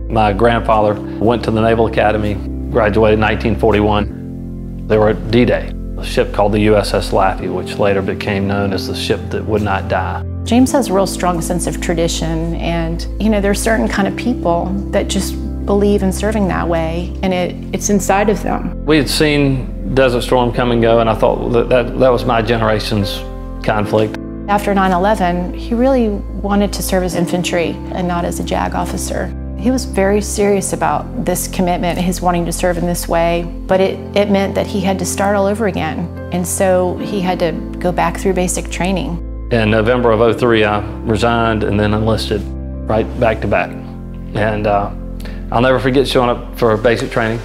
My grandfather went to the Naval Academy, graduated in 1941. They were at D-Day, a ship called the USS Laffey, which later became known as the ship that would not die. James has a real strong sense of tradition, and there's certain kind of people that just believe in serving that way, and it's inside of them. We had seen Desert Storm come and go, and I thought that was my generation's conflict. After 9/11, he really wanted to serve as infantry and not as a JAG officer. He was very serious about this commitment, his wanting to serve in this way, but it meant that he had to start all over again, and so he had to go back through basic training. In November of '03, I resigned and then enlisted right back to back. And I'll never forget showing up for basic training.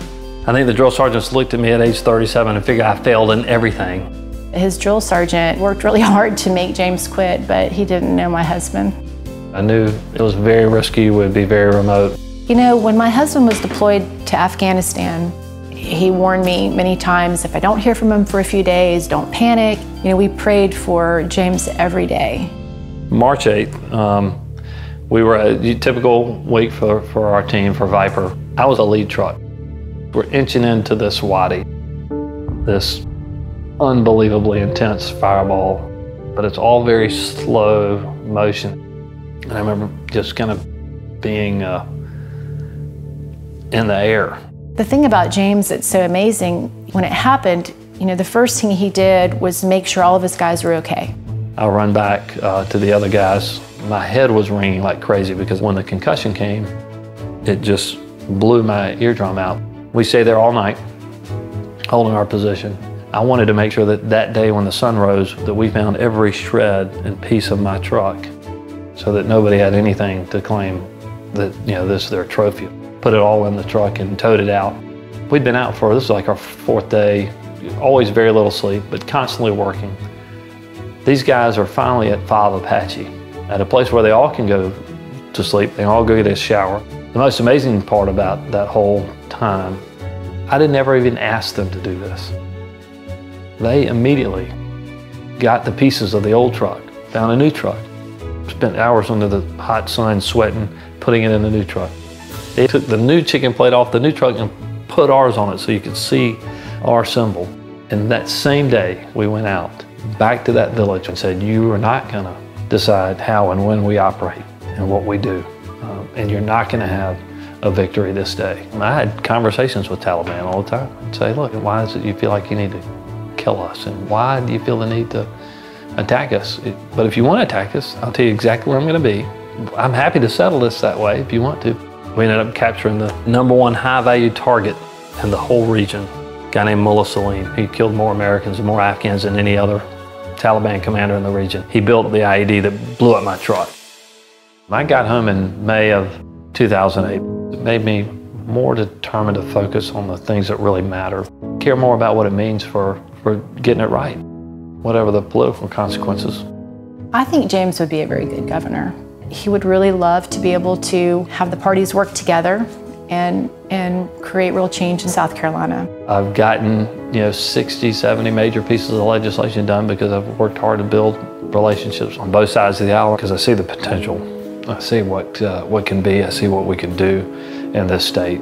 I think the drill sergeants looked at me at age 37 and figured I failed in everything. His drill sergeant worked really hard to make James quit, but he didn't know my husband. I knew it was very risky, it would be very remote. When my husband was deployed to Afghanistan, he warned me many times, if I don't hear from him for a few days, don't panic. We prayed for James every day. March 8th, we were a typical week for our team, for Viper. I was a lead truck. We're inching into this wadi, this unbelievably intense fireball, but it's all very slow motion. And I remember just kind of being in the air. The thing about James that's so amazing, when it happened, the first thing he did was make sure all of his guys were okay. I'll run back to the other guys. My head was ringing like crazy because when the concussion came, it just blew my eardrum out. We stayed there all night, holding our position. I wanted to make sure that day when the sun rose, that we found every shred and piece of my truck so that nobody had anything to claim that, this is their trophy. Put it all in the truck and towed it out. We'd been out this was like our 4th day, always very little sleep, but constantly working. These guys are finally at 5 Apache, at a place where they all can go to sleep, they all go get a shower. The most amazing part about that whole time, I didn't ever even ask them to do this. They immediately got the pieces of the old truck, found a new truck, spent hours under the hot sun sweating, putting it in the new truck. They took the new chicken plate off the new truck and put ours on it so you could see our symbol. And that same day, we went out back to that village and said, you are not gonna decide how and when we operate and what we do. And you're not gonna have a victory this day. And I had conversations with Taliban all the time. I'd say, look, why is it you feel like you need to kill us? And why do you feel the need to attack us? But if you want to attack us, I'll tell you exactly where I'm going to be. I'm happy to settle this that way if you want to. We ended up capturing the #1 high-value target in the whole region, a guy named Mullah Salim. He killed more Americans and more Afghans than any other Taliban commander in the region. He built the IED that blew up my truck. I got home in May of 2008. It made me more determined to focus on the things that really matter. Care more about what it means for getting it right, whatever the political consequences. I think James would be a very good governor. He would really love to be able to have the parties work together and create real change in South Carolina. I've gotten 60, 70 major pieces of legislation done because I've worked hard to build relationships on both sides of the aisle because I see the potential. I see what can be, I see what we can do in this state.